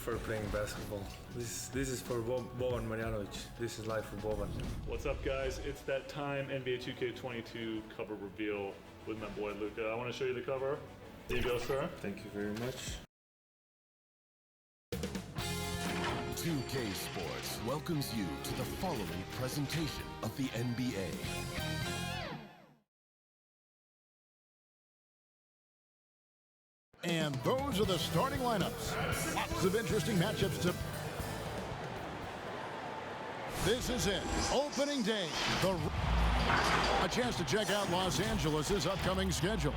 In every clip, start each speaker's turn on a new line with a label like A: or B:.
A: prefer playing basketball. This is for Boban Marjanovic. This is life for Boban.
B: What's up, guys? It's that time, NBA 2K22 cover reveal with my boy Luka. I want to show you the cover. Here you go, sir.
A: Thank you very much.
C: 2K Sports welcomes you to the following presentation of the NBA.
D: And those are the starting lineups. Lots of interesting matchups to... This is it. Opening day. A chance to check out Los Angeles' upcoming schedule.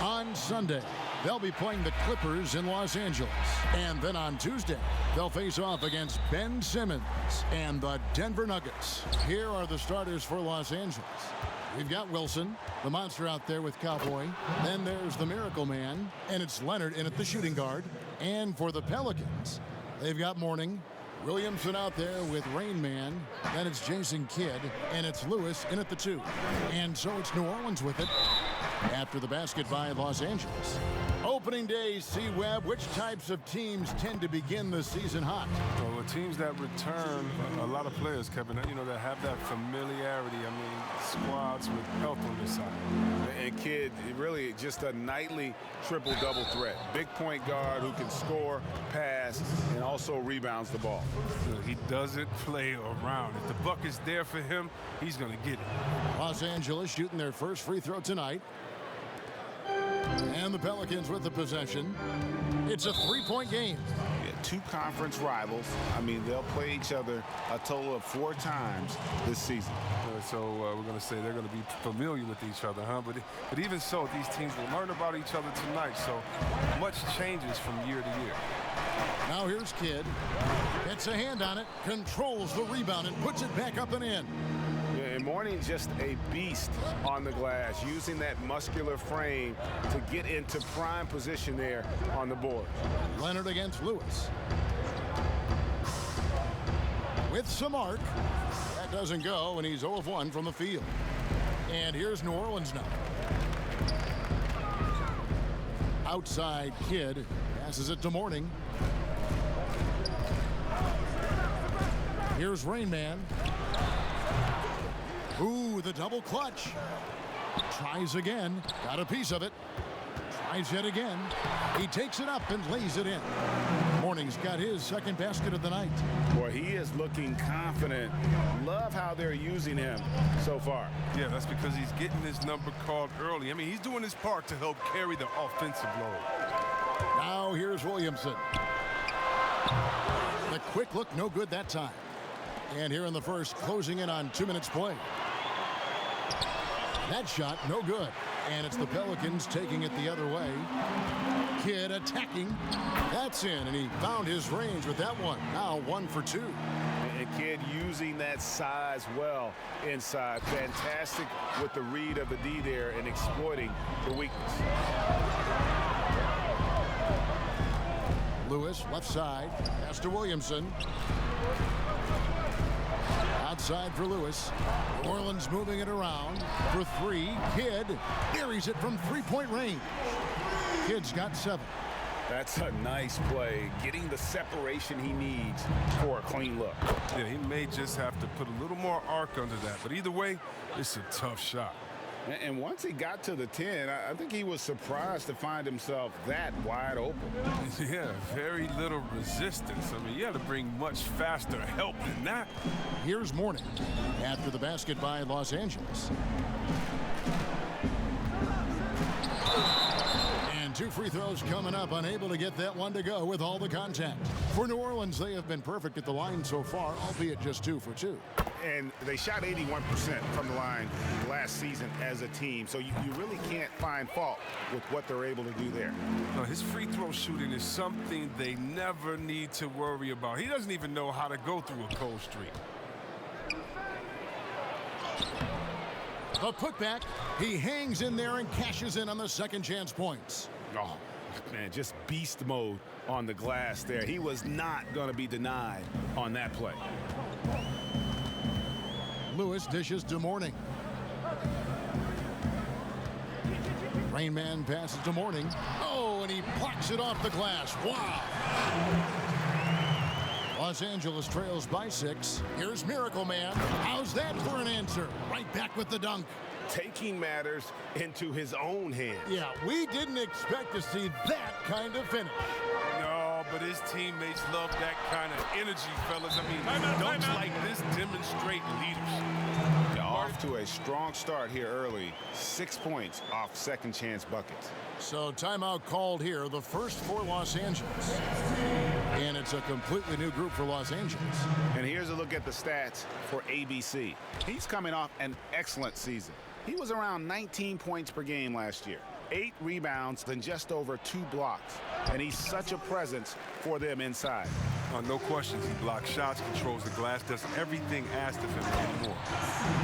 D: On Sunday, they'll be playing the Clippers in Los Angeles. And then on Tuesday, they'll face off against Ben Simmons and the Denver Nuggets. Here are the starters for Los Angeles. We've got Wilson, the monster out there with Cowboy. Then there's the Miracle Man, and it's Leonard in at the shooting guard. And for the Pelicans, they've got Mourning, Williamson out there with Rain Man. Then it's Jason Kidd, and it's Lewis in at the 2. And so it's New Orleans with it. After the basket by Los Angeles. Opening day, C-Web, which types of teams tend to begin the season hot?
E: Well, the teams that return a lot of players, Kevin, that have that familiarity. I mean, squads with health on their side.
F: And Kidd, really just a nightly triple-double threat. Big point guard who can score, pass, and also rebounds the ball.
E: He doesn't play around. If the buck is there for him, he's going to get it.
D: Los Angeles shooting their first free throw tonight. And the Pelicans with the possession. It's a three-point game.
F: Yeah, 2 conference rivals. I mean, they'll play each other a total of 4 times this season.
E: So we're going to say they're going to be familiar with each other, huh? But even so, these teams will learn about each other tonight. So much changes from year to year.
D: Now here's Kidd. Gets a hand on it, controls the rebound, and puts it back up and in.
F: And Mourning just a beast on the glass, using that muscular frame to get into prime position there on the board.
D: Leonard against Lewis. With some arc. That doesn't go, and he's 0 of 1 from the field. And here's New Orleans now. Outside Kidd. Passes it to Mourning. Here's Rain Man. Ooh, the double clutch. Tries again. Got a piece of it. Tries yet again. He takes it up and lays it in. Mourning's got his second basket of the night.
F: Boy, he is looking confident. Love how they're using him so far.
E: Yeah, that's because he's getting his number called early. I mean, he's doing his part to help carry the offensive load.
D: Now here's Williamson. The quick look, no good that time. And here in the first, closing in on 2 minutes play. That shot, no good. And it's the Pelicans taking it the other way. Kidd attacking. That's in, and he found his range with that one. Now 1 for 2.
F: And Kidd using that size well inside. Fantastic with the read of the D there and exploiting the weakness.
D: Lewis, left side. Pass to Williamson. Outside for Lewis. New Orleans moving it around for 3. Kidd buries it from 3-point range. Kidd's got 7.
F: That's a nice play, getting the separation he needs for a clean look.
E: Yeah, he may just have to put a little more arc under that, but either way, it's a tough shot.
F: And once he got to the 10, I think he was surprised to find himself that wide open.
E: Yeah, very little resistance. I mean, you had to bring much faster help than that.
D: Here's Mourning after the basket by Los Angeles. And 2 free throws coming up, unable to get that one to go with all the contact. For New Orleans, they have been perfect at the line so far, albeit just 2 for 2.
F: And they shot 81% from the line last season as a team. So you really can't find fault with what they're able to do there.
E: No, his free throw shooting is something they never need to worry about. He doesn't even know how to go through a cold streak.
D: The putback. He hangs in there and cashes in on the second chance points.
F: Oh, man, just beast mode on the glass there. He was not going to be denied on that play.
D: Lewis dishes to Mourning. Rain Man passes to Mourning. Oh, and he blocks it off the glass. Wow. Los Angeles trails by 6. Here's Miracle Man. How's that for an answer? Right back with the dunk.
F: Taking matters into his own hands.
D: Yeah, we didn't expect to see that kind of finish.
E: No, but his teammates love that kind of energy, fellas. I mean, dunks like this demonstrate leadership.
F: Off to a strong start here early. 6 points off second chance buckets.
D: So timeout called here, the first for Los Angeles. And it's a completely new group for Los Angeles.
F: And here's a look at the stats for ABC. He's coming off an excellent season. He was around 19 points per game last year. 8 rebounds and just over 2 blocks. And he's such a presence for them inside.
E: No questions. He blocks shots, controls the glass, does everything asked of him and more.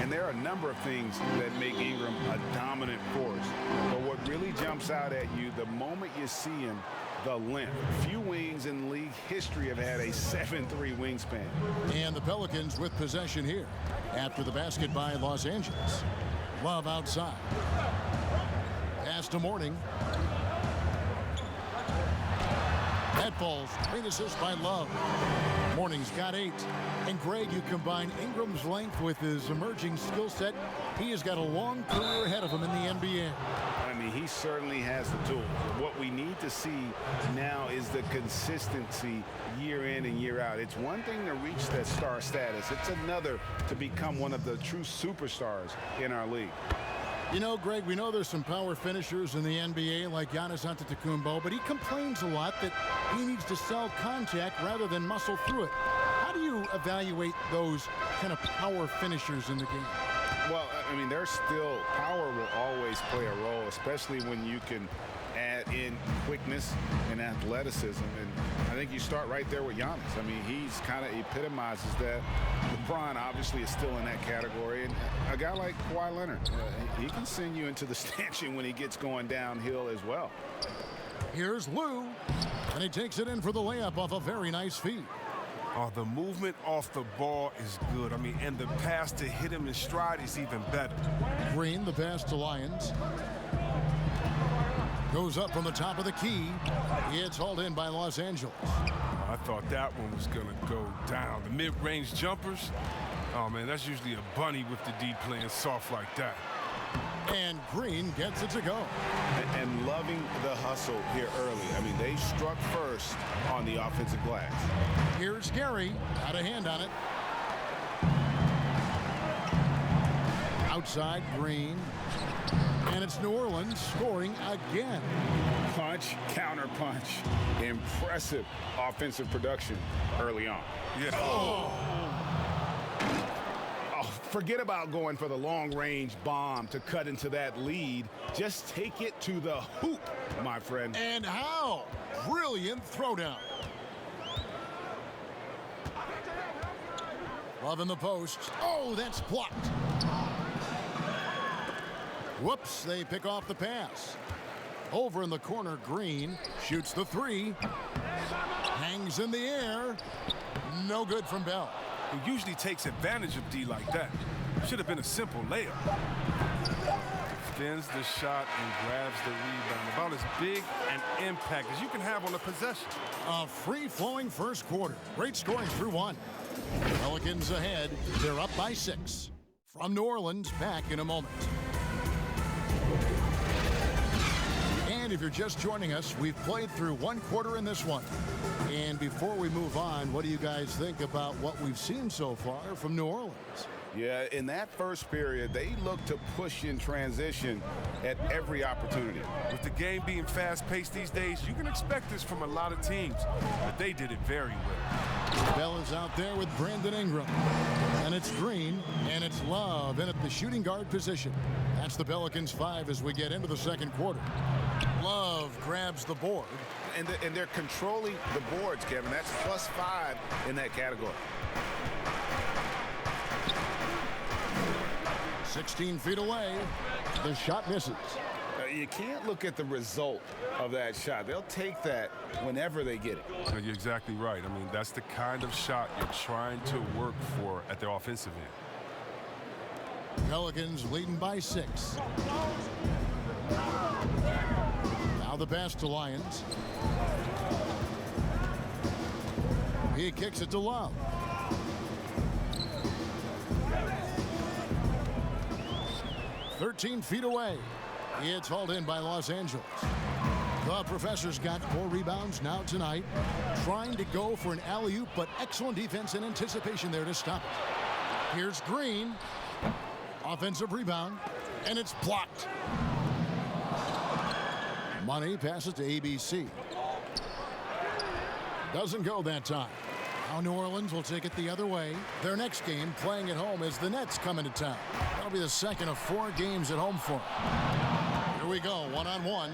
F: And there are a number of things that make Ingram a dominant force. But what really jumps out at you the moment you see him, the length. Few wings in league history have had a 7'3" wingspan.
D: And the Pelicans with possession here after the basket by Los Angeles. Love outside. Pass to Mourning. That falls. Great assist by Love. Mourning's got 8. And Greg, you combine Ingram's length with his emerging skill set. He has got a long career ahead of him in the NBA.
F: I mean, he certainly has the tools. What we need to see now is the consistency year in and year out. It's one thing to reach that star status. It's another to become one of the true superstars in our league.
D: You know, Greg, we know there's some power finishers in the NBA like Giannis Antetokounmpo, but he complains a lot that he needs to sell contact rather than muscle through it. How do you evaluate those kind of power finishers in the game?
F: Well, I mean, there's still power will always play a role, especially when you can add in quickness and athleticism. And I think you start right there with Giannis. I mean, he's kind of epitomizes that. LeBron obviously is still in that category. And a guy like Kawhi Leonard, he can send you into the stanchion when he gets going downhill as well.
D: Here's Lou, and he takes it in for the layup off a very nice feed.
E: The movement off the ball is good. I mean, and the pass to hit him in stride is even better.
D: Green, the pass to Lyons. Goes up from the top of the key. It's hauled in by Los Angeles.
E: I thought that one was going to go down. The mid-range jumpers, oh, man, that's usually a bunny with the D playing soft like that.
D: And Green gets it to go.
F: And loving the hustle here early. I mean, they struck first on the offensive glass.
D: Here's Gary. Got a hand on it. Outside, Green. And it's New Orleans scoring again.
F: Punch, counter punch. Impressive offensive production early on.
E: Yeah.
F: Oh, forget about going for the long-range bomb to cut into that lead. Just take it to the hoop, my friend.
D: And how? Brilliant throwdown. Love in the post. Oh, that's blocked. Whoops, they pick off the pass. Over in the corner, Green shoots the 3. Hangs in the air. No good from Bell.
E: He usually takes advantage of D like that. Should have been a simple layup. Extends the shot and grabs the rebound. About as big an impact as you can have on a possession.
D: A free-flowing first quarter. Great scoring through 1. Pelicans ahead. They're up by 6. From New Orleans, back in a moment. And if you're just joining us, we've played through 1 quarter in this one. And before we move on, what do you guys think about what we've seen so far from New Orleans?
F: Yeah, in that first period, they looked to push in transition at every opportunity.
E: With the game being fast-paced these days, you can expect this from a lot of teams, but they did it very well.
D: Bell is out there with Brandon Ingram. And it's Green, and it's Love in at the shooting guard position. That's the Pelicans 5 as we get into the second quarter. Love grabs the board.
F: And they're controlling the boards, Kevin. That's +5 in that category.
D: 16 feet away. The shot misses.
F: You can't look at the result of that shot. They'll take that whenever they get it.
E: You're exactly right. I mean, that's the kind of shot you're trying to work for at the offensive end.
D: Pelicans leading by 6. Now the pass to Lyons. He kicks it to Love. "13 feet away." It's hauled in by Los Angeles. The Professor's got 4 rebounds now tonight. Trying to go for an alley-oop, but excellent defense and anticipation there to stop it. Here's Green. Offensive rebound, and it's blocked. Money passes to ABC. Doesn't go that time. Now New Orleans will take it the other way. Their next game playing at home as the Nets come into town. That'll be the second of 4 games at home for them. Here we go, one-on-one.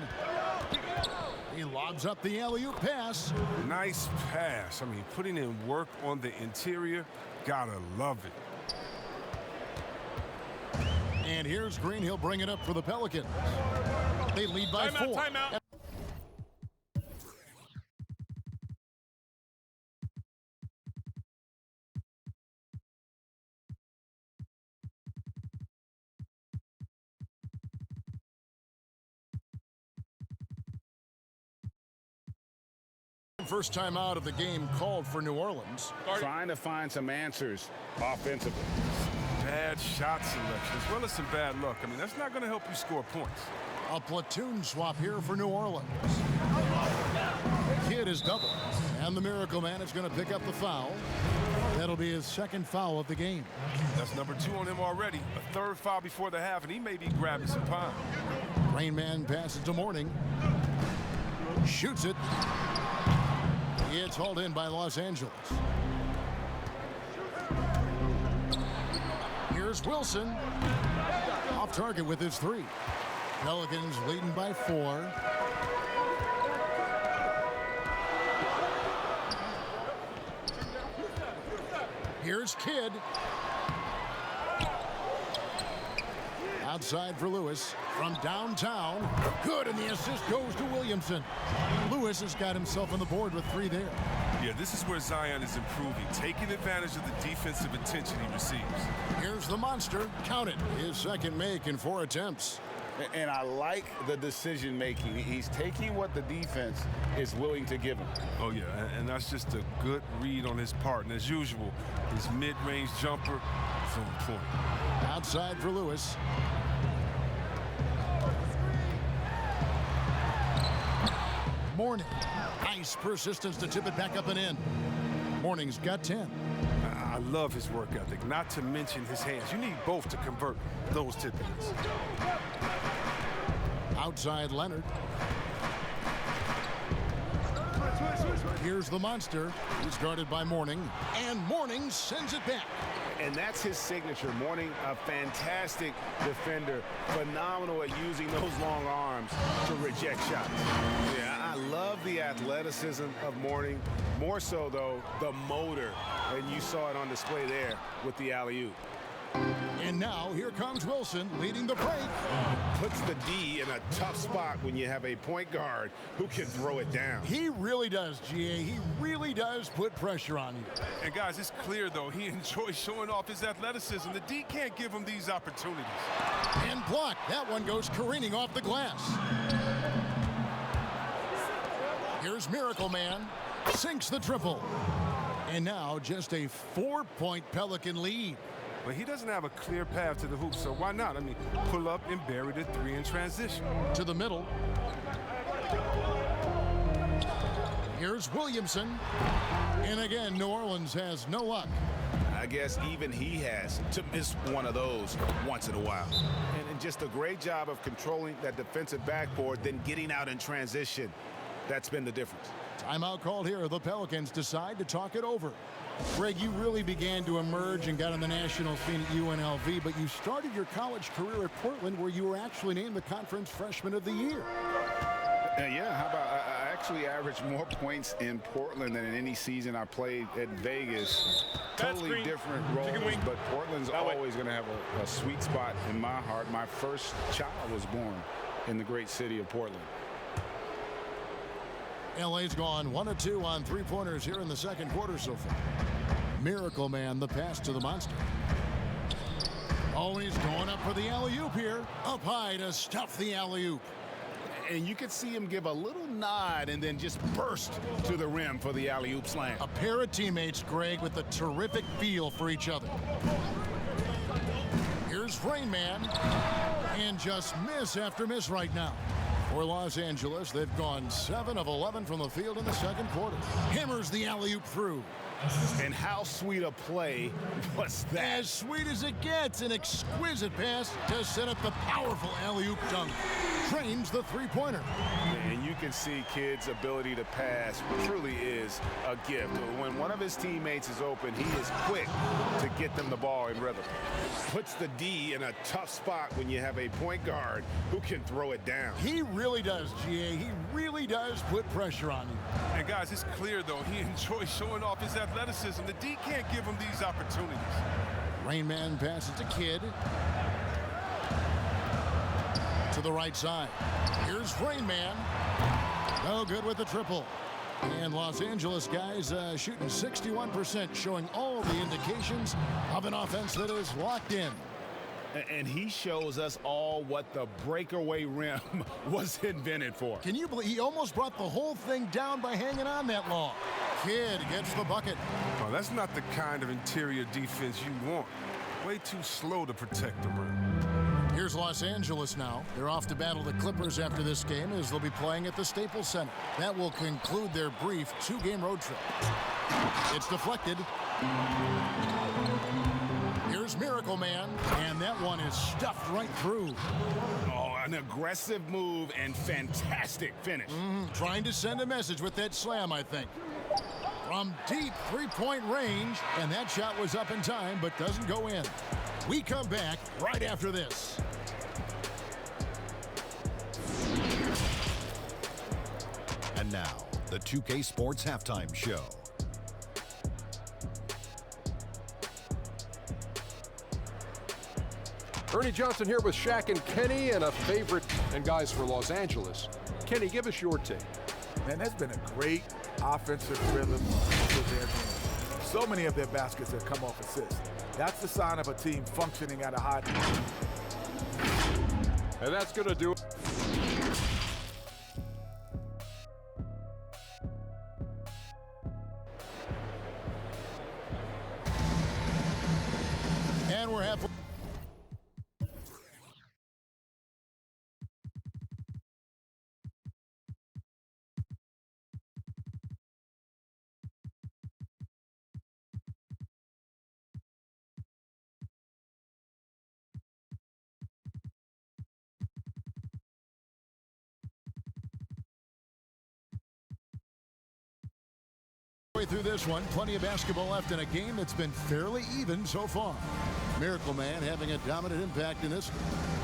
D: He lobs up the alley-oop pass.
E: Nice pass. I mean, putting in work on the interior. Gotta love it.
D: And here's Green. He'll bring it up for the Pelicans. They lead by 4.
B: Timeout.
D: First time out of the game called for New Orleans.
F: Trying to find some answers offensively.
E: Bad shot selection, as well as some bad luck. I mean, that's not going to help you score points.
D: A platoon swap here for New Orleans. Kidd is double, and the Miracle Man is going to pick up the foul. That'll be his second foul of the game.
E: That's number 2 on him already. A 3rd foul before the half, and he may be grabbing some time.
D: Rain Man passes to Mourning. Shoots it. It's hauled in by Los Angeles. Here's Wilson. Off target with his 3. Pelicans leading by 4. Here's Kidd. Outside for Lewis from downtown. Good, and the assist goes to Williamson. Lewis has got himself on the board with 3 there.
E: Yeah, this is where Zion is improving, taking advantage of the defensive attention he receives.
D: Here's the monster. Count it. His second make in 4 attempts.
F: And I like the decision making. He's taking what the defense is willing to give him.
E: Oh, yeah, and that's just a good read on his part. And as usual, his mid-range jumper is on point.
D: Outside for Lewis. Mourning. Nice persistence to tip it back up and in. Mourning's got 10.
E: I love his work ethic, not to mention his hands. You need both to convert those tip-ins.
D: Outside Leonard. Here's the monster. He's guarded by Mourning, and Mourning sends it back.
F: And that's his signature. Mourning, a fantastic defender, phenomenal at using those long arms to reject shots. Yeah, I love the athleticism of Mourning. More so, though, the motor. And you saw it on display there with the alley-oop.
D: And now here comes Wilson leading the break.
F: Puts the D in a tough spot when you have a point guard who can throw it down.
D: He really does, GA. He really does put pressure on you.
E: And guys, it's clear, though, he enjoys showing off his athleticism. The D can't give him these opportunities.
D: And blocked. That one goes careening off the glass. Here's Miracle Man. Sinks the triple. And now just a 4-point Pelican lead.
E: But he doesn't have a clear path to the hoop, so why not? I mean, pull up and bury the 3 in transition.
D: To the middle. Here's Williamson. And again, New Orleans has no luck.
F: I guess even he has to miss one of those once in a while. And just a great job of controlling that defensive backboard, then getting out in transition. That's been the difference.
D: Timeout called here. The Pelicans decide to talk it over. Greg, you really began to emerge and got on the national scene at UNLV, but you started your college career at Portland, where you were actually named the Conference Freshman of the Year.
F: Yeah, how about I actually averaged more points in Portland than in any season I played at Vegas. Totally different roles, but Portland's always going to have a sweet spot in my heart. My first child was born in the great city of Portland.
D: LA's gone 1 of 2 on 3-pointers here in the second quarter so far. Miracle Man, the pass to the monster. Oh, he's going up for the alley-oop here. Up high to stuff the alley-oop.
F: And you could see him give a little nod and then just burst to the rim for the alley-oop slam.
D: A pair of teammates, Greg, with a terrific feel for each other. Here's Rain Man. And just miss after miss right now. For Los Angeles, they've gone 7 of 11 from the field in the second quarter. Hammers the alley-oop through.
F: And how sweet a play was that?
D: As sweet as it gets, an exquisite pass to set up the powerful alley-oop dunk. Trains the three-pointer.
F: And you can see Kidd's ability to pass truly is a gift. When one of his teammates is open, he is quick to get them the ball in rhythm. Puts the D in a tough spot when you have a point guard who can throw it down.
D: He really does, GA. He really does put pressure on you.
E: And guys, it's clear, though, he enjoys showing off his athleticism. The D can't give him these opportunities.
D: Rain Man passes to Kidd. To the right side. Here's Rain Man. No good with the triple. And Los Angeles guys shooting 61%, showing all the indications of an offense that is locked in.
F: And he shows us all what the breakaway rim was invented for.
D: Can you believe he almost brought the whole thing down by hanging on that long? Kidd gets the bucket.
E: Oh, that's not the kind of interior defense you want. Way too slow to protect the rim.
D: Here's Los Angeles now. They're off to battle the Clippers after this game as they'll be playing at the Staples Center. That will conclude their brief 2-game road trip. It's deflected. Here's Miracle Man, and that one is stuffed right through.
F: Oh, an aggressive move and fantastic finish.
D: Trying to send a message with that slam, I think. From deep three-point range, and that shot was up in time but doesn't go in. We come back right after this.
G: And now, the 2K Sports Halftime Show.
H: Ernie Johnson here with Shaq and Kenny, and a favorite and guys for Los Angeles. Kenny, give us your take.
I: Man, that's been a great offensive rhythm for their game. So many of their baskets have come off assists. That's the sign of a team functioning at a high level.
H: And that's going to do it.
D: And we're halfway. Through this one, plenty of basketball left in a game that's been fairly even so far. Miracle Man having a dominant impact in this.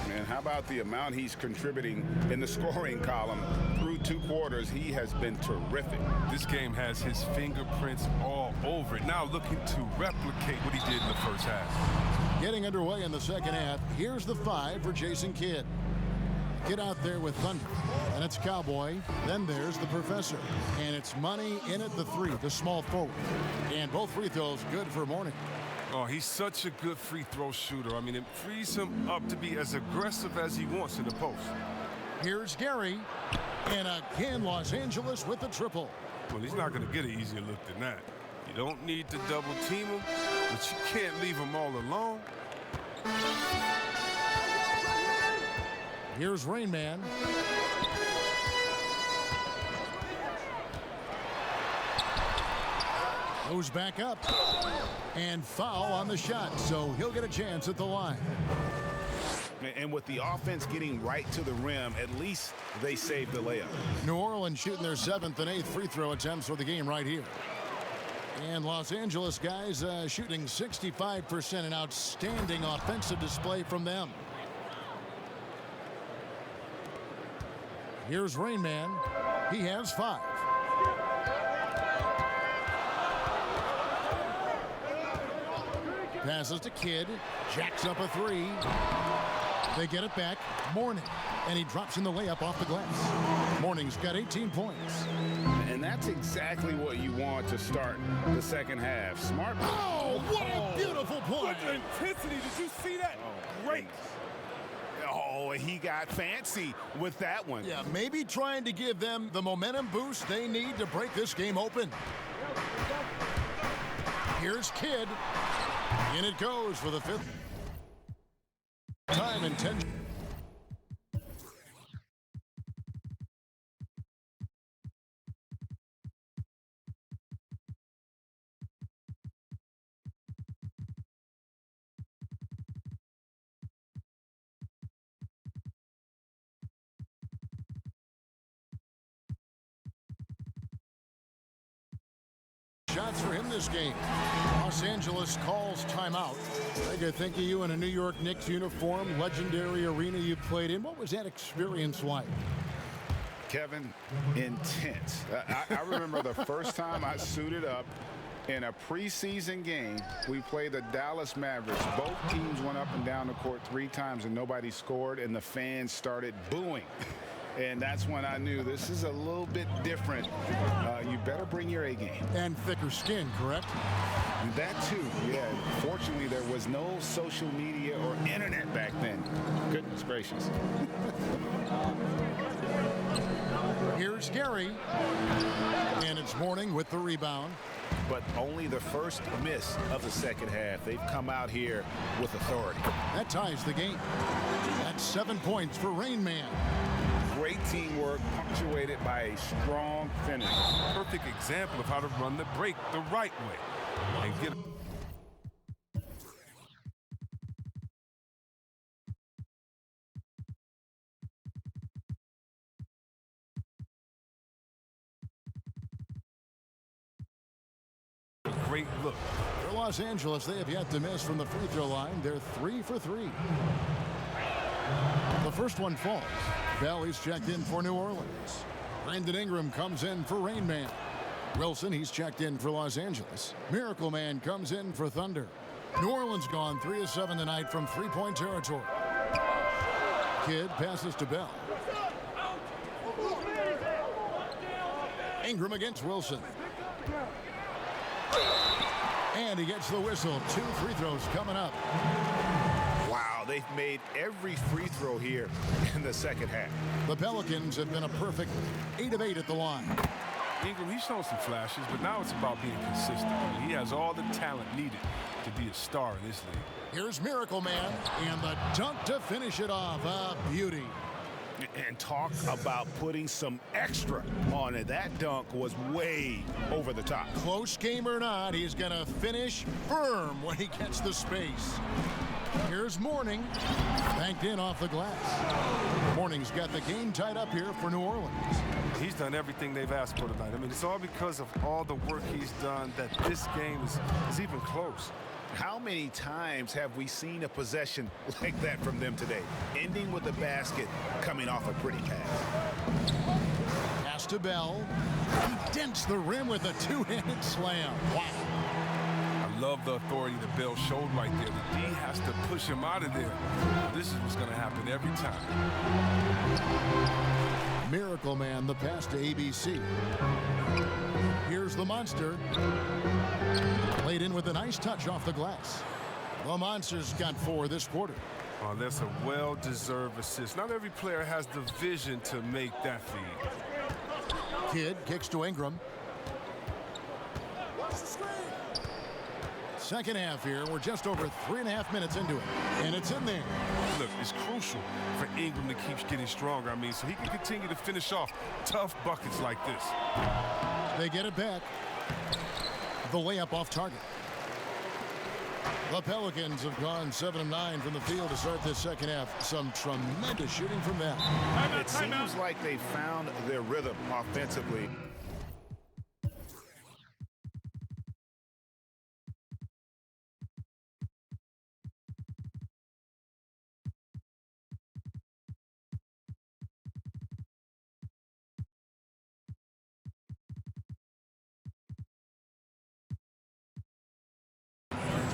F: Man, how about the amount he's contributing in the scoring column through 2 quarters? He has been terrific.
E: This game has his fingerprints all over it. Now looking to replicate what he did in the first half.
D: Getting underway in the second half. Here's the 5 for Jason Kidd. Get out there with Thunder. And it's Cowboy. Then there's the Professor. And it's Money in at the 3, the small forward. And both free throws good for Mourning.
E: Oh, he's such a good free throw shooter. I mean, it frees him up to be as aggressive as he wants in the post.
D: Here's Gary. And again, Los Angeles with the triple.
E: Well, he's not going to get an easier look than that. You don't need to double team him, but you can't leave him all alone.
D: Here's Rain Man. Goes back up. And foul on the shot, so he'll get a chance at the line.
F: And with the offense getting right to the rim, at least they saved the layup.
D: New Orleans shooting their 7th and 8th free throw attempts for the game right here. And Los Angeles guys shooting 65%, an outstanding offensive display from them. Here's Rain Man. He has 5. Passes to Kidd. Jacks up a 3. They get it back. Mourning. And he drops in the layup off the glass. Mourning's got 18 points.
F: And that's exactly what you want to start the second half. Smart.
D: Oh, what a beautiful play.
E: What intensity. Did you see that?
F: Oh,
E: Great.
F: Oh, he got fancy with that one.
D: Yeah, maybe trying to give them the momentum boost they need to break this game open. Here's Kidd. In it goes for the 5th time in 10. Shots for him this game. Los Angeles calls timeout. Greg, I think of you in a New York Knicks uniform, legendary arena you played in. What was that experience like?
F: Kevin, intense. I remember the first time I suited up in a preseason game. We played the Dallas Mavericks. Both teams went up and down the court 3 times and nobody scored, and the fans started booing. And that's when I knew this is a little bit different. You better bring your A game.
D: And thicker skin, correct?
F: That too, yeah. Fortunately, there was no social media or internet back then. Goodness gracious.
D: Here's Gary. And it's Mourning with the rebound.
F: But only the first miss of the second half. They've come out here with authority.
D: That ties the game. That's 7 points for Rain Man.
F: Great teamwork punctuated by a strong finish.
E: Perfect example of how to run the break the right way and get. Great look.
D: For Los Angeles, they have yet to miss from the free throw line. They're 3 for 3. The first one falls. Bell, he's checked in for New Orleans. Brandon Ingram comes in for Rain Man. Wilson, he's checked in for Los Angeles. Miracle Man comes in for Thunder. New Orleans gone 3 of 7 tonight from three-point territory. Kidd passes to Bell. Ingram against Wilson. And he gets the whistle. 2 free throws coming up.
F: Wow, they've made every free throw here in the second half.
D: The Pelicans have been a perfect 8 of 8 at the line.
E: Ingram, he's shown some flashes, but now it's about being consistent. I mean, he has all the talent needed to be a star in this league.
D: Here's Miracle Man, and the dunk to finish it off. A beauty.
F: And talk about putting some extra on it. That dunk was way over the top.
D: Close game or not, he's going to finish firm when he gets the space. Here's Mourning, banked in off the glass. Mourning's got the game tied up here for New Orleans.
E: He's done everything they've asked for tonight. I mean, it's all because of all the work he's done that this game is even close.
F: How many times have we seen a possession like that from them today? Ending with a basket, coming off a pretty pass.
D: Pass to Bell. He dents the rim with a 2-handed slam. Wow.
E: I love the authority that Bell showed right there. The D has to push him out of there. This is what's going to happen every time.
D: Miracle Man, the pass to ABC. Here's the Monster. Played in with a nice touch off the glass. The Monster's got 4 this quarter.
E: Oh, that's a well-deserved assist. Not every player has the vision to make that feed.
D: Kidd kicks to Ingram. Second half here. We're just over 3.5 minutes into it. And it's in there.
E: Look, it's crucial for Ingram to keep getting stronger. I mean, so he can continue to finish off tough buckets like this.
D: They get it back. The layup off target. The Pelicans have gone 7 of 9 from the field to start this second half. Some tremendous shooting from them.
F: It seems like they found their rhythm offensively.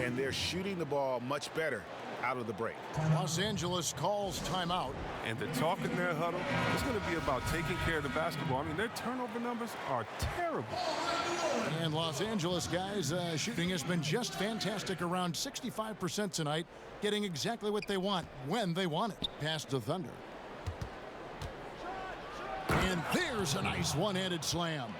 F: And they're shooting the ball much better out of the break.
D: Los Angeles calls timeout.
E: And the talk in their huddle is going to be about taking care of the basketball. I mean, their turnover numbers are terrible.
D: And Los Angeles guys, shooting has been just fantastic, around 65% tonight, getting exactly what they want when they want it. Pass to Thunder. And there's a nice one-handed slam.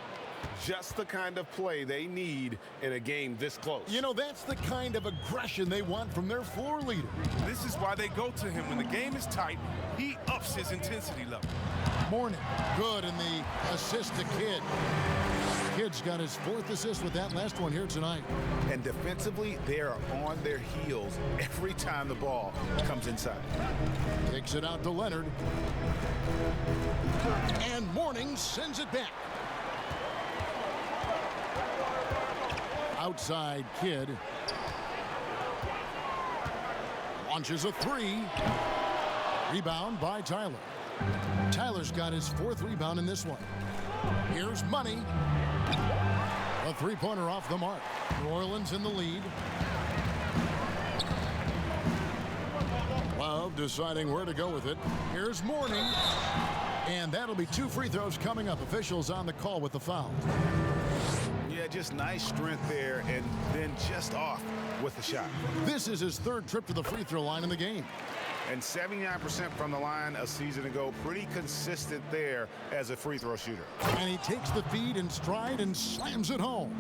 F: Just the kind of play they need in a game this close.
D: You know, that's the kind of aggression they want from their floor leader.
E: This is why they go to him. When the game is tight, he ups his intensity level.
D: Mourning, good in the assist to Kidd. Kidd's got his 4th assist with that last one here tonight.
F: And defensively, they are on their heels every time the ball comes inside.
D: Takes it out to Leonard. And Mourning sends it back. Outside Kidd. Launches a 3. Rebound by Tyler. Tyler's got his 4th rebound in this one. Here's Money. A 3-pointer off the mark. New Orleans in the lead. Love deciding where to go with it. Here's Mourning. And that'll be 2 free throws coming up. Officials on the call with the foul.
F: Yeah, just nice strength there, and then just off with the shot.
D: This is his 3rd trip to the free throw line in the game.
F: And 79% from the line a season ago. Pretty consistent there as a free throw shooter.
D: And he takes the feed in stride and slams it home.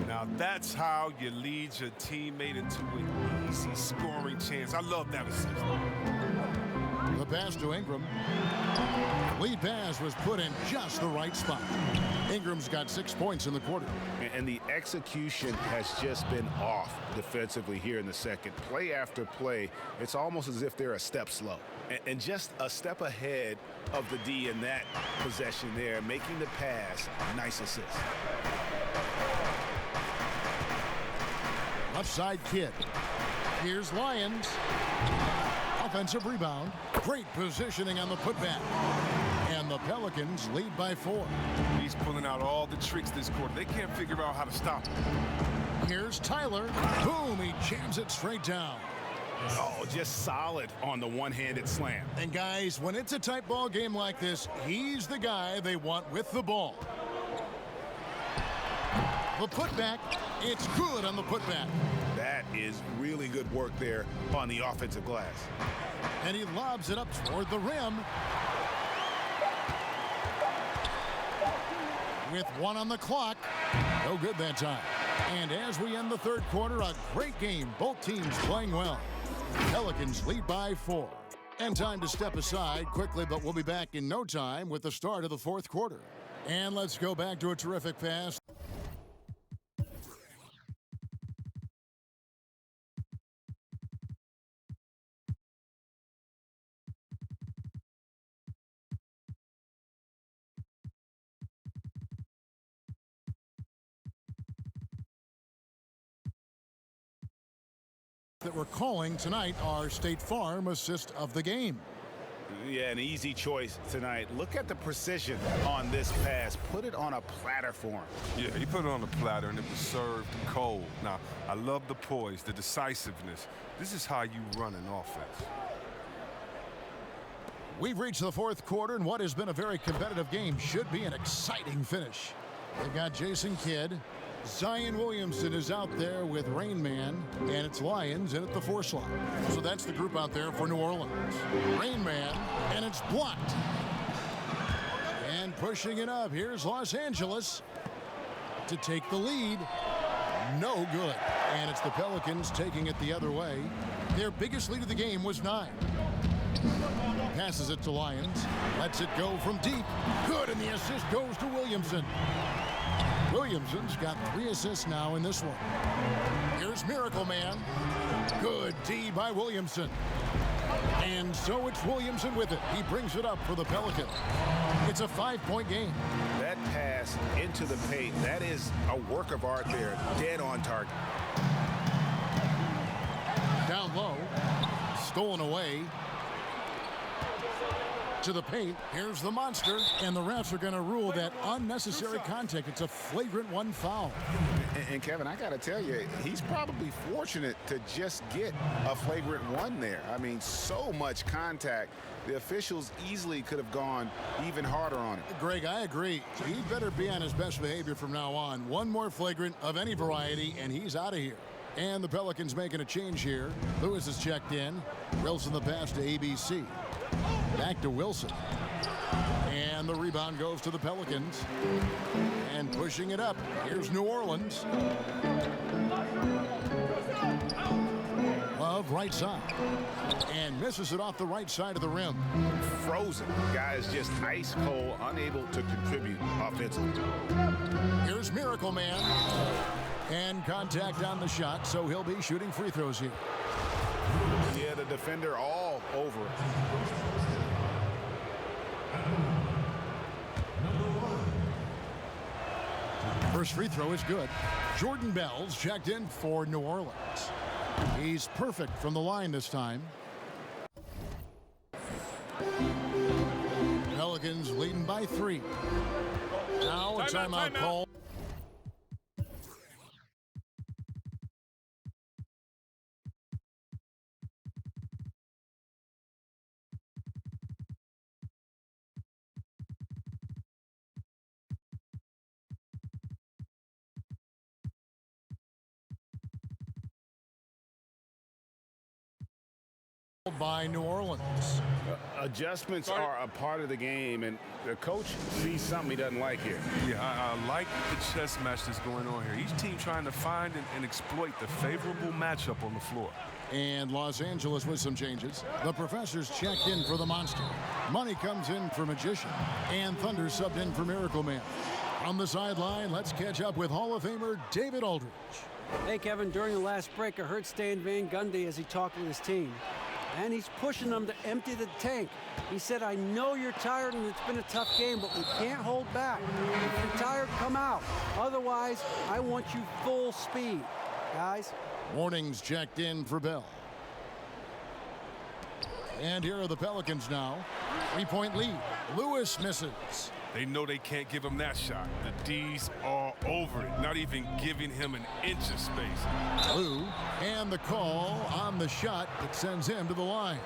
E: Now that's how you lead your teammate into an easy scoring chance. I love that assist.
D: The pass to Ingram. Lead pass was put in just the right spot. Ingram's got 6 points in the quarter.
F: And the execution has just been off defensively here in the second. Play after play, it's almost as if they're a step slow. And just a step ahead of the D in that possession there, making the pass. Nice assist.
D: Left side Kidd. Here's Lyons. Offensive rebound. Great positioning on the putback. And the Pelicans lead by 4.
E: He's pulling out all the tricks this quarter. They can't figure out how to stop him.
D: Here's Tyler. Boom, he jams it straight down.
F: Oh, just solid on the one-handed slam.
D: And guys, when it's a tight ball game like this, he's the guy they want with the ball. The putback, it's good on the putback.
F: That is really good work there on the offensive glass.
D: And he lobs it up toward the rim. With 1 on the clock. No good that time. And as we end the 3rd quarter, a great game. Both teams playing well. Pelicans lead by 4. And time to step aside quickly, but we'll be back in no time with the start of the 4th quarter. And let's go back to a terrific pass. That we're calling tonight our State Farm assist of the game.
F: Yeah, an easy choice tonight. Look at the precision on this pass. Put it on a platter for him.
E: Yeah, he put it on a platter and it was served cold. Now, I love the poise, the decisiveness. This is how you run an offense.
D: We've reached the 4th quarter, and what has been a very competitive game should be an exciting finish. They've got Jason Kidd. Zion Williamson is out there with Rain Man, and it's Lyons in at the 4 slot. So that's the group out there for New Orleans. Rain Man, and it's blocked. And pushing it up, here's Los Angeles to take the lead. No good. And it's the Pelicans taking it the other way. Their biggest lead of the game was 9. Passes it to Lyons. Lets it go from deep. Good, and the assist goes to Williamson. Williamson's got 3 assists now in this one. Here's Miracle Man. Good D by Williamson. And so it's Williamson with it. He brings it up for the Pelicans. It's a 5-point game.
F: That pass into the paint, that is a work of art there. Dead on target.
D: Down low. Stolen away. To the paint. Here's the monster. And the refs are going to rule that unnecessary contact. It's a flagrant 1 foul.
F: And Kevin, I got to tell you, he's probably fortunate to just get a flagrant one there. I mean, so much contact. The officials easily could have gone even harder on him.
D: Greg, I agree. He better be on his best behavior from now on. One more flagrant of any variety, and he's out of here. And the Pelicans making a change here. Lewis is checked in. Wilson the pass to ABC. Back to Wilson. And the rebound goes to the Pelicans. And pushing it up, here's New Orleans. Love right side. And misses it off the right side of the rim.
F: Frozen. Guys just ice cold, unable to contribute offensively.
D: Here's Miracle Man. And contact on the shot, so he'll be shooting free throws here.
F: Yeah, the defender all over it.
D: First free throw is good. Jordan Bell's checked in for New Orleans. He's perfect from the line this time. Pelicans leading by 3. Now a timeout call. By New Orleans.
F: Adjustments are a part of the game, and the coach sees something he doesn't like here.
E: Yeah, I like the chess match that's going on here. Each team trying to find and exploit the favorable matchup on the floor.
D: And Los Angeles with some changes. The Professor's checked in for the Monster. Money comes in for Magician. And Thunder subbed in for Miracle Man. On the sideline, let's catch up with Hall of Famer David Aldridge.
J: Hey, Kevin, during the last break, I heard Stan Van Gundy as he talked with his team. And he's pushing them to empty the tank. He said, I know you're tired and it's been a tough game, but we can't hold back. If you're tired, come out. Otherwise, I want you full speed, guys.
D: Mourning's checked in for Bell. And here are the Pelicans now. 3-point lead. Lewis misses.
E: They know they can't give him that shot. The D's are over it, not even giving him an inch of space.
D: Lou, and the call on the shot that sends him to the line.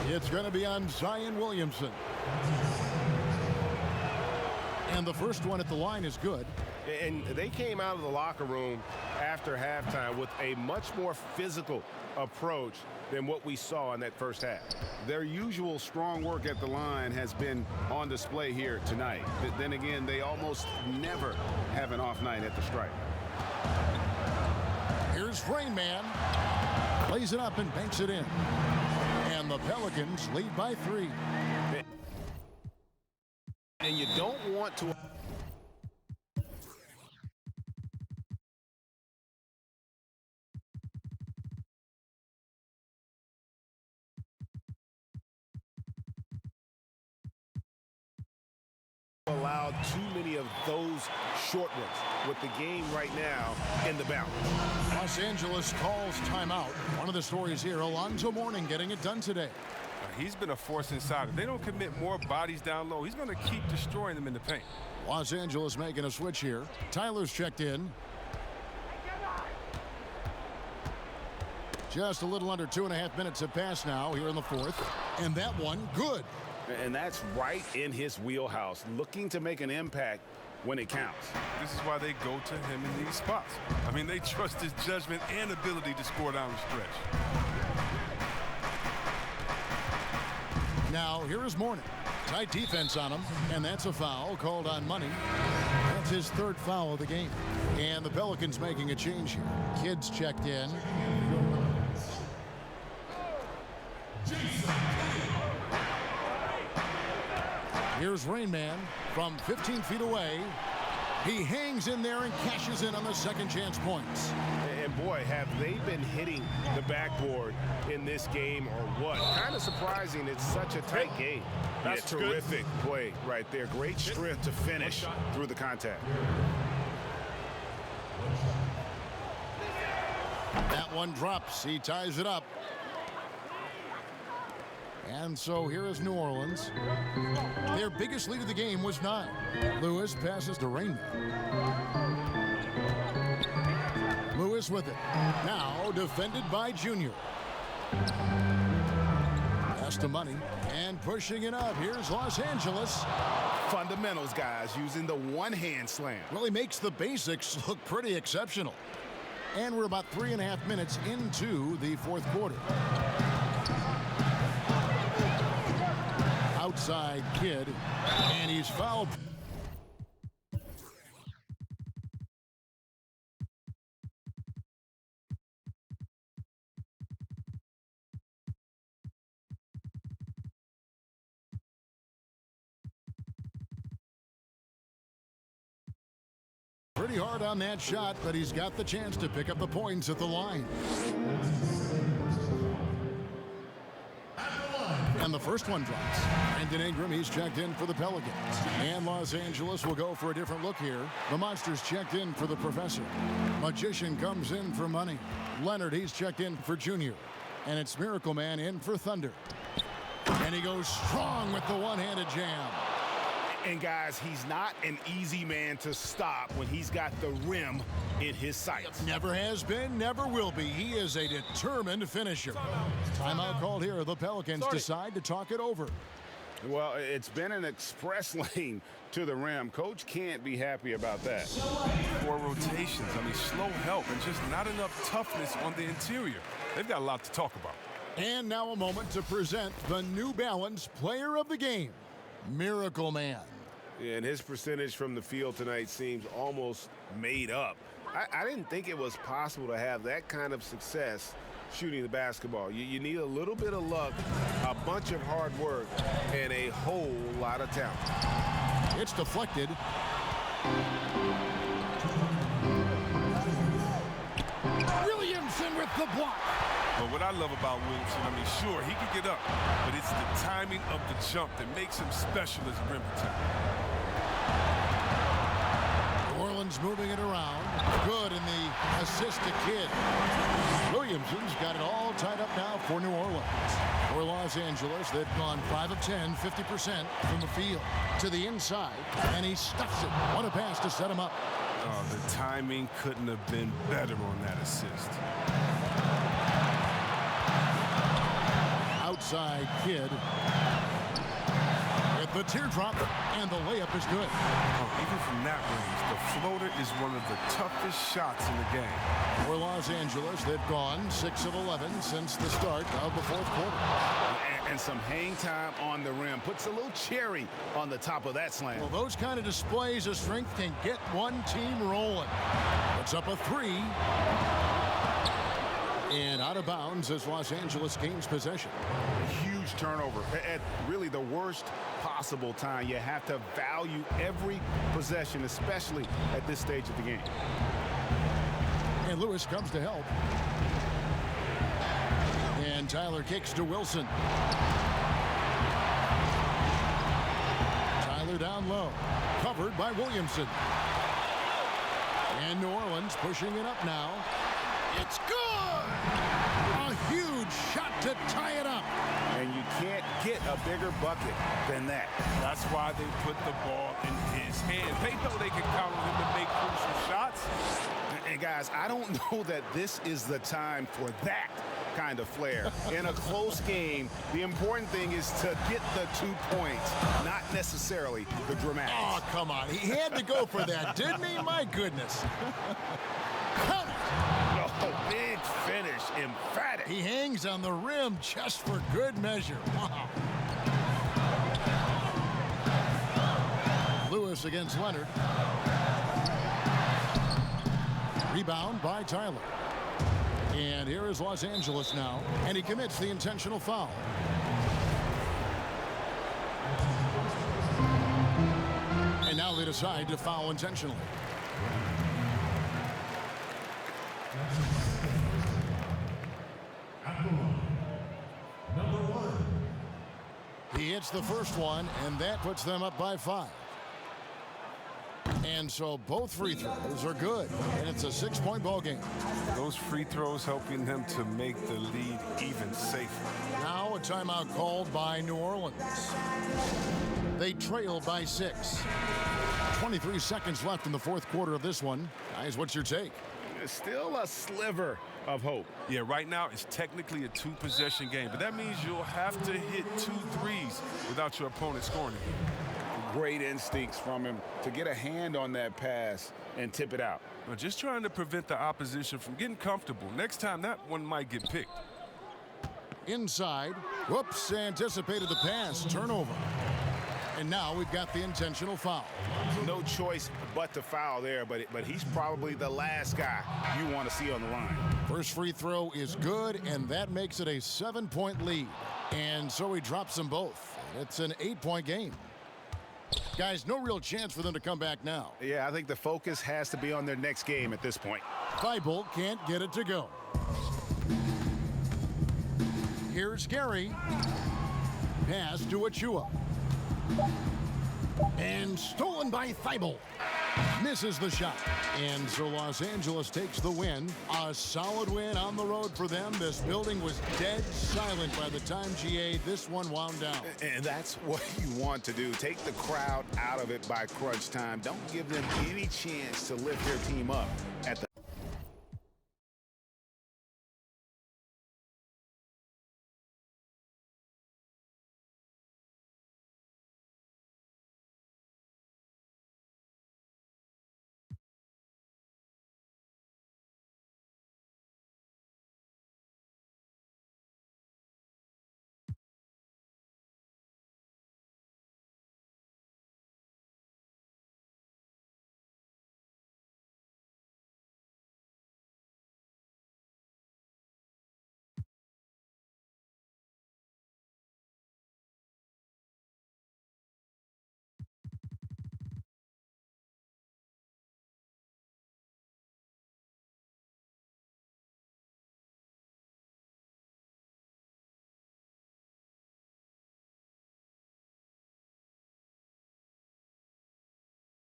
D: It's going to be on Zion Williamson. And the first one at the line is good.
K: And they came out of the locker room after halftime with a much more physical approach than what we saw in that first half.
F: Their usual strong work at the line has been on display here tonight. But then again, they almost never have an off night at the stripe.
D: Here's Rain Man. Plays it up and banks it in. And the Pelicans lead by 3.
K: And you don't want to allow too many of those short ones with the game right now in the balance.
D: Los Angeles calls timeout. One of the stories here, Alonzo Mourning getting it done today.
E: He's been a force inside. If they don't commit more bodies down low, he's going to keep destroying them in the paint.
D: Los Angeles making a switch here. Tyler's checked in. Just a little under 2.5 minutes have passed now here in the fourth. And that one, good.
F: And that's right in his wheelhouse, looking to make an impact when it counts.
E: This is why they go to him in these spots. I mean, they trust his judgment and ability to score down the stretch.
D: Now, here is Mourning. Tight defense on him, and that's a foul called on Money. That's his third foul of the game. And the Pelicans making a change here. Kids checked in. Here's Rain Man from 15 feet away. He hangs in there and cashes in on the second chance points.
K: And boy, have they been hitting the backboard in this game or what? Kind of surprising it's such a tight game.
F: That's terrific play right there. Great strength to finish through the contact.
D: That one drops. He ties it up. And so here is New Orleans. Their biggest lead of the game was 9. Lewis passes to Rain Man. Lewis with it. Now defended by Junior. Pass to Money. And pushing it up. Here's Los Angeles.
F: Fundamentals, guys, using the one-hand slam.
D: Really makes the basics look pretty exceptional. And we're about 3.5 minutes into the fourth quarter. Outside Kidd, and he's fouled. Pretty hard on that shot, but he's got the chance to pick up the points at the line. And the first one drops. Brandon Ingram, he's checked in for the Pelicans. And Los Angeles will go for a different look here. The Monsters checked in for the Professor. Magician comes in for Money. Leonard, he's checked in for Junior. And it's Miracle Man in for Thunder. And he goes strong with the one-handed jam.
F: And guys, he's not an easy man to stop when he's got the rim in his sights.
D: Never has been, never will be. He is a determined finisher. Timeout called here. The Pelicans decide to talk it over.
F: Well, it's been an express lane to the rim. Coach can't be happy about that.
E: 4 rotations. I mean, slow help and just not enough toughness on the interior. They've got a lot to talk about.
D: And now a moment to present the New Balance Player of the Game, Miracle Man.
K: And his percentage from the field tonight seems almost made up. I didn't think it was possible to have that kind of success shooting the basketball. You need a little bit of luck, a bunch of hard work, and a whole lot of talent.
D: It's deflected. Williamson with the block.
E: But what I love about Williamson, I mean, sure, he can get up, but it's the timing of the jump that makes him special as a rim protector.
D: New Orleans moving it around. Good in the assist to Kidd. Williamson's got it all tied up now for New Orleans. For Los Angeles, they've gone 5 of 10, 50% from the field to the inside, and he stuffs it. What a pass to set him up.
E: Oh, the timing couldn't have been better on that assist.
D: Outside Kidd with the teardrop, and the layup is good.
E: Oh, even from that range, the floater is one of the toughest shots in the game.
D: For Los Angeles, they've gone 6 of 11 since the start of the fourth quarter.
F: And some hang time on the rim. Puts a little cherry on the top of that slam.
D: Well, those kind of displays of strength can get one team rolling. Puts up a 3. And out of bounds as Los Angeles gains possession.
F: Huge turnover at really the worst possible time. You have to value every possession, especially at this stage of the game.
D: And Lewis comes to help. And Tyler kicks to Wilson. Tyler down low. Covered by Williamson. And New Orleans pushing it up now. It's good! A huge shot to tie it up.
F: And you can't get a bigger bucket than that.
E: That's why they put the ball in his hands. They know they can count on him to make crucial shots.
F: And guys, I don't know that this is the time for that kind of flair. In a close game, the important thing is to get the 2 points, not necessarily the dramatics.
D: Oh, come on. He had to go for that, didn't he? My goodness. Come on.
F: Oh, big finish, emphatic.
D: He hangs on the rim just for good measure. Wow. Lewis against Leonard. Rebound by Tyler. And here is Los Angeles now, and he commits the intentional foul. And now they decide to foul intentionally. He hits the first one, and that puts them up by 5. And so both free throws are good, and it's a 6-point ball game.
E: Those free throws helping them to make the lead even safer.
D: Now a timeout called by New Orleans. They trail by 6. 23 seconds left in the fourth quarter of this one. Guys, what's your take?
F: still a sliver of hope.
E: Yeah, right now it's technically a 2-possession game, but that means you'll have to hit 2 threes without your opponent scoring it.
F: Great instincts from him to get a hand on that pass and tip it out.
E: Well, just trying to prevent the opposition from getting comfortable. Next time, that one might get picked.
D: Inside. Whoops, anticipated the pass. Turnover. And now we've got the intentional foul.
F: No choice but to foul there, but he's probably the last guy you want to see on the line.
D: First free throw is good, and that makes it a 7-point lead. And so he drops them both. It's an 8-point game. Guys, no real chance for them to come back now.
F: Yeah, I think the focus has to be on their next game at this point.
D: Thibault can't get it to go. Here's Gary. Pass to Achua. And stolen by Thibault. Misses the shot. And so Los Angeles takes the win. A solid win on the road for them. This building was dead silent by the time GA this one wound down.
F: And that's what you want to do. Take the crowd out of it by crunch time. Don't give them any chance to lift their team up at the